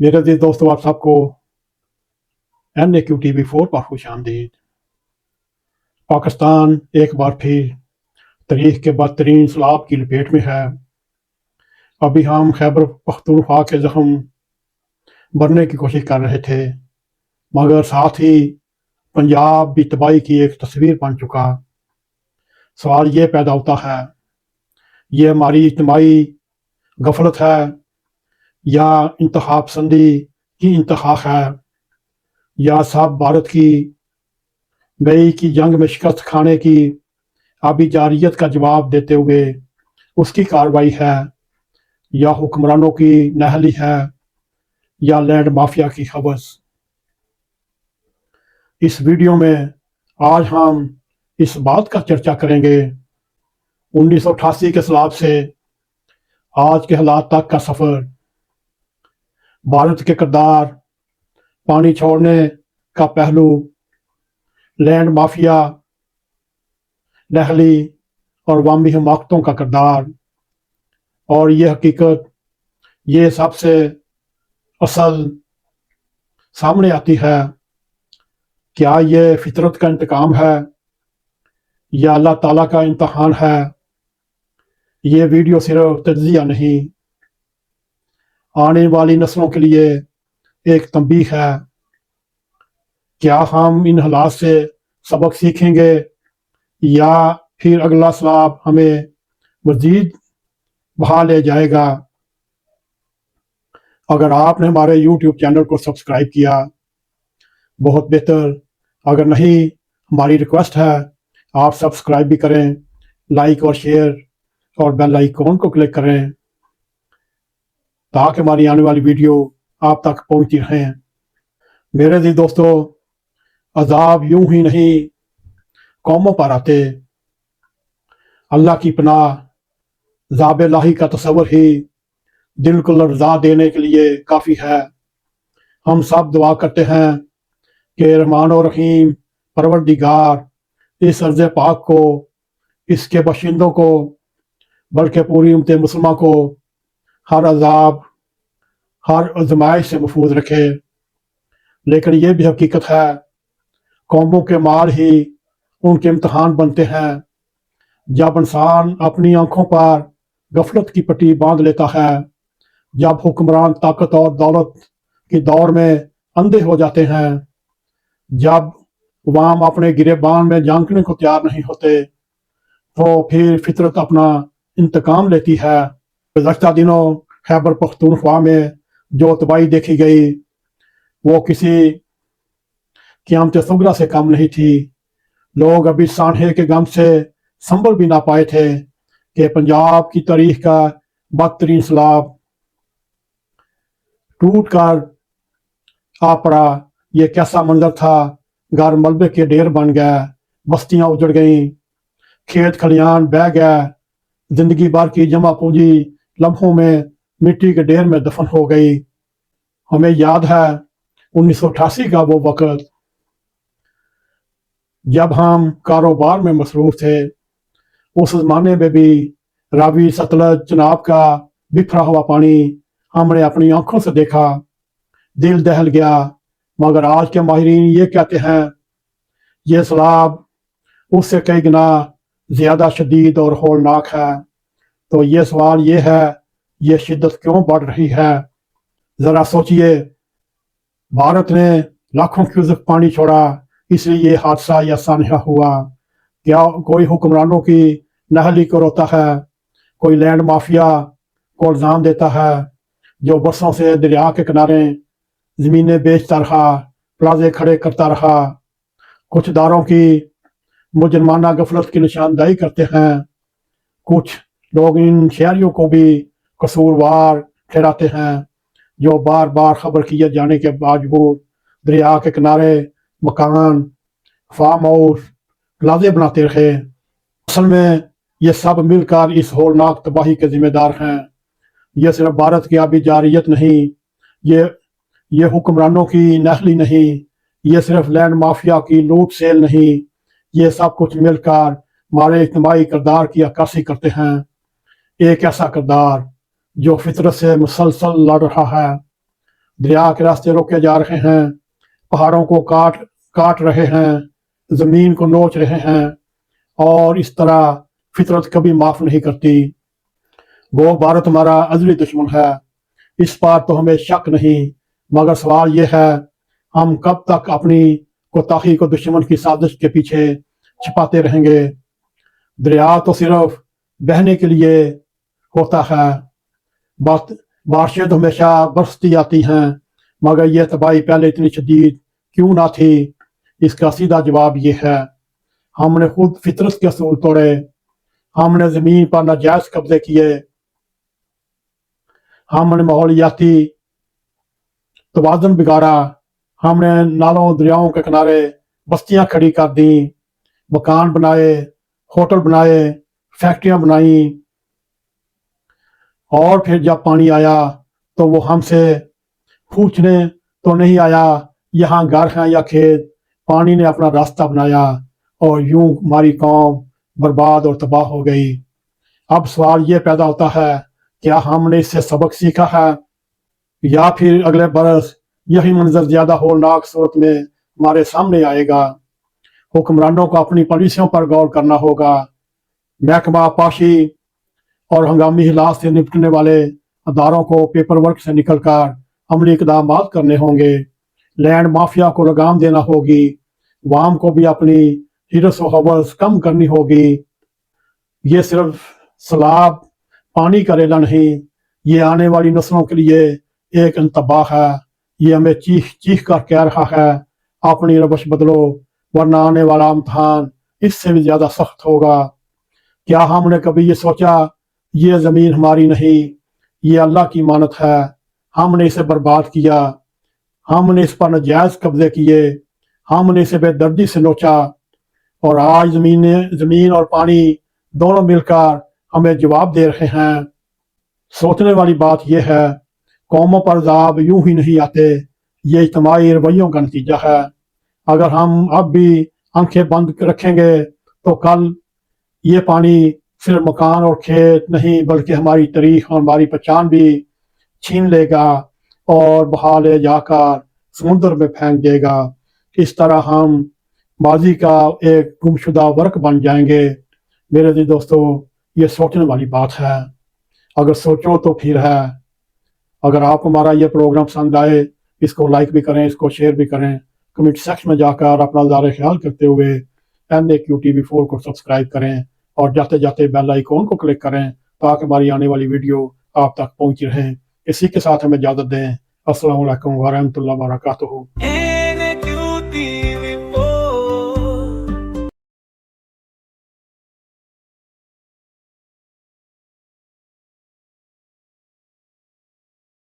मेरे अजीज दोस्तों, आप सबको NAQTV4 पर खुश आमदीद। पाकिस्तान एक बार फिर तारीख के बदतरीन सैलाब की लपेट में है। अभी हम खैबर पख्तूनख्वा के जख्म भरने की कोशिश कर रहे थे, मगर साथ ही पंजाब भी तबाही की एक तस्वीर बन चुका। सवाल ये पैदा होता है, ये हमारी इज्तिमाई गफलत है या इंतखा पसंदी की इंतहा है, या सब भारत की मई की जंग में शिकस्त खाने की आबी जारियत का जवाब देते हुए उसकी कार्रवाई है, या हुक्मरानों की नहली है, या लैंड माफिया की हवस। इस वीडियो में आज हम इस बात का चर्चा करेंगे 1988 के सैलाब से आज के हालात तक का सफर, भारत के किरदार, पानी छोड़ने का पहलू, लैंड माफिया, नहली और वामी हिमाकतों का किरदार, और ये हकीकत ये सबसे असल सामने आती है। क्या ये फितरत का इंतकाम है या अल्लाह ताला का इम्तहान है? ये वीडियो सिर्फ तज्जिया नहीं, आने वाली नस्लों के लिए एक तंबीह है। क्या हम इन हालात से सबक सीखेंगे या फिर अगला सैलाब हमें मजीद बहा ले जाएगा? अगर आपने हमारे YouTube चैनल को सब्सक्राइब किया, बहुत बेहतर। अगर नहीं, हमारी रिक्वेस्ट है आप सब्सक्राइब भी करें, लाइक और शेयर और बेल आइकॉन को क्लिक करें ताकि हमारी आने वाली वीडियो आप तक पहुंचती रहें। मेरे जी दोस्तों, अजाब यूं ही नहीं कौमों पर आते। अल्लाह की पनाह, ज़ाब इलाही का तस्वर ही दिल को लर्जा देने के लिए काफ़ी है। हम सब दुआ करते हैं कि रहमान और रहीम परवरदिगार इस अर्ज़ पाक को, इसके बशिंदों को, बल्कि पूरी उम्मत मुसलमान को हर अजाब, हर आजमाइश से महफूज रखे। लेकिन ये भी हकीकत है, कौमों के माल ही उनके इम्तहान बनते हैं। जब इंसान अपनी आंखों पर गफलत की पट्टी बांध लेता है, जब हुक्मरान ताकत और दौलत की दौड़ में अंधे हो जाते हैं, जब अवाम अपने गिरेबान में झांकने को तैयार नहीं होते, तो फिर फितरत अपना इंतकाम लेती है। गुज़श्ता दिनों खैबर पख्तूनख्वा में जो तबाही देखी गई वो किसी क़यामत सुगरा से कम नहीं थी। लोग अभी सान्हे के गम से संभल भी ना पाए थे कि पंजाब की तारीख का बदतरीन सैलाब टूट कर आ पड़ा। ये कैसा मंजर था, घर मलबे के ढेर बन गए, बस्तियां उजड़ गईं, खेत खलियान बह गए, जिंदगी भर की जमा पूंजी लम्हों में मिट्टी के ढेर में दफन हो गई। हमें याद है 1988 का वो वक्त जब हम कारोबार में मसरूफ थे। उस जमाने में भी रावी सतलज चनाब का बिखरा हुआ पानी हमने अपनी आंखों से देखा, दिल दहल गया। मगर आज के माहिरीन ये कहते हैं ये सैलाब उससे कई गुना ज्यादा शदीद और होलनाक है। तो ये सवाल ये है, ये शिद्दत क्यों बढ़ रही है? जरा सोचिए, भारत ने लाखों क्यूसेक पानी छोड़ा, इसलिए ये हादसा या सानहा हुआ। क्या कोई हुक्मरानों की नहली को रोता है, कोई लैंड माफिया को इल्जाम देता है जो बरसों से दरिया के किनारे जमीनें बेचता रहा, प्लाजे खड़े करता रहा। कुछ दारों की मुजरमाना गफलत की निशानदाही करते हैं, कुछ लोग इन शहरियों को भी कसूरवार ठहराते हैं जो बार बार खबर किए जाने के बावजूद दरिया के किनारे मकान, फार्म हाउस, प्लाजे बनाते रहे। असल में ये सब मिलकर इस होलनाक तबाही के जिम्मेदार हैं। ये सिर्फ भारत की आबी जारियत नहीं, ये हुक्मरानों की नहली नहीं, ये सिर्फ लैंड माफिया की लूट सेल नहीं, ये सब कुछ मिलकर हमारे इज्तिमाई किरदार की अक्कासी करते हैं। एक ऐसा किरदार जो फितरत से मुसलसल लड़ रहा है, دریا کے راستے روکے جا رہے ہیں، پہاڑوں کو کاٹ رہے ہیں، زمین کو نوچ رہے ہیں، اور اس طرح فطرت کبھی معاف نہیں کرتی۔ وہ بھارت ہمارا ازلی دشمن ہے، اس بات تو ہمیں شک نہیں، مگر سوال یہ ہے ہم کب تک اپنی کوتاہی کو دشمن کی سازش کے پیچھے چھپاتے رہیں گے۔ دریا تو صرف بہنے کے لیے ہوتا ہے، بارشیں تو ہمیشہ برستی آتی ہیں، مگر یہ تباہی پہلے اتنی شدید کیوں نہ تھی؟ اس کا سیدھا جواب یہ ہے ہم نے خود فطرت کے اصول توڑے، ہم نے زمین پر ناجائز قبضے کیے، ہم نے ماحولیاتی توازن بگاڑا، ہم نے نالوں دریاؤں کے کنارے بستیاں کھڑی کر دیں، مکان بنائے، ہوٹل بنائے، فیکٹریاں بنائیں، اور پھر جب پانی آیا تو وہ ہم سے پوچھنے تو نہیں آیا یہاں گھر ہیں یا کھیت، پانی نے اپنا راستہ بنایا اور یوں ہماری قوم برباد اور تباہ ہو گئی۔ اب سوال یہ پیدا ہوتا ہے کیا ہم نے اس سے سبق سیکھا ہے، یا پھر اگلے برس یہی منظر زیادہ ہولناک صورت میں ہمارے سامنے آئے گا؟ حکمرانوں کو اپنی پالیسیوں پر غور کرنا ہوگا، محکمہ پاشی اور ہنگامی حالات سے نپٹنے والے اداروں کو پیپر ورک سے نکل کر عملی اقدامات کرنے ہوں گے، لینڈ مافیا کو لگام دینا ہوگی، عوام کو بھی اپنی ہرس و حوث کم کرنی ہوگی۔ یہ صرف سیلاب پانی کا ریلا نہیں، یہ آنے والی نسلوں کے لیے ایک انتباہ ہے، یہ ہمیں چیخ چیخ کر کہہ رہا ہے اپنی روش بدلو ورنہ آنے والا امتحان اس سے بھی زیادہ سخت ہوگا۔ کیا ہم نے کبھی یہ سوچا یہ زمین ہماری نہیں، یہ اللہ کی امانت ہے، ہم نے اسے برباد کیا، ہم نے اس پر ناجائز قبضے کیے، ہم نے اسے بے دردی سے نوچا، اور آج زمین اور پانی دونوں مل کر ہمیں جواب دے رہے ہیں۔ سوچنے والی بات یہ ہے قوموں پر عذاب یوں ہی نہیں آتے، یہ اجتماعی رویوں کا نتیجہ ہے۔ اگر ہم اب بھی آنکھیں بند رکھیں گے تو کل یہ پانی صرف مکان اور کھیت نہیں بلکہ ہماری تاریخ اور ہماری پہچان بھی چھین لے گا اور بہا لے جا کر سمندر میں پھینک دے گا۔ اس طرح ہم ماضی کا ایک گمشدہ ورق بن جائیں گے۔ میرے عزیز دوستو، یہ سوچنے والی بات ہے، اگر سوچو تو پھر ہے۔ اگر آپ کو ہمارا یہ پروگرام پسند آئے اس کو لائک بھی کریں، اس کو شیئر بھی کریں، کمنٹ سیکشن میں جا کر اپنا اظہار خیال کرتے ہوئے NAQTV4 کو سبسکرائب کریں اور جاتے جاتے بیل آئیکن کو کلک کریں تاکہ ہماری آنے والی ویڈیو آپ تک پہنچی رہیں۔ اسی کے ساتھ ہمیں اجازت دیں۔ السلام علیکم ورحمۃ اللہ وبرکاتہ۔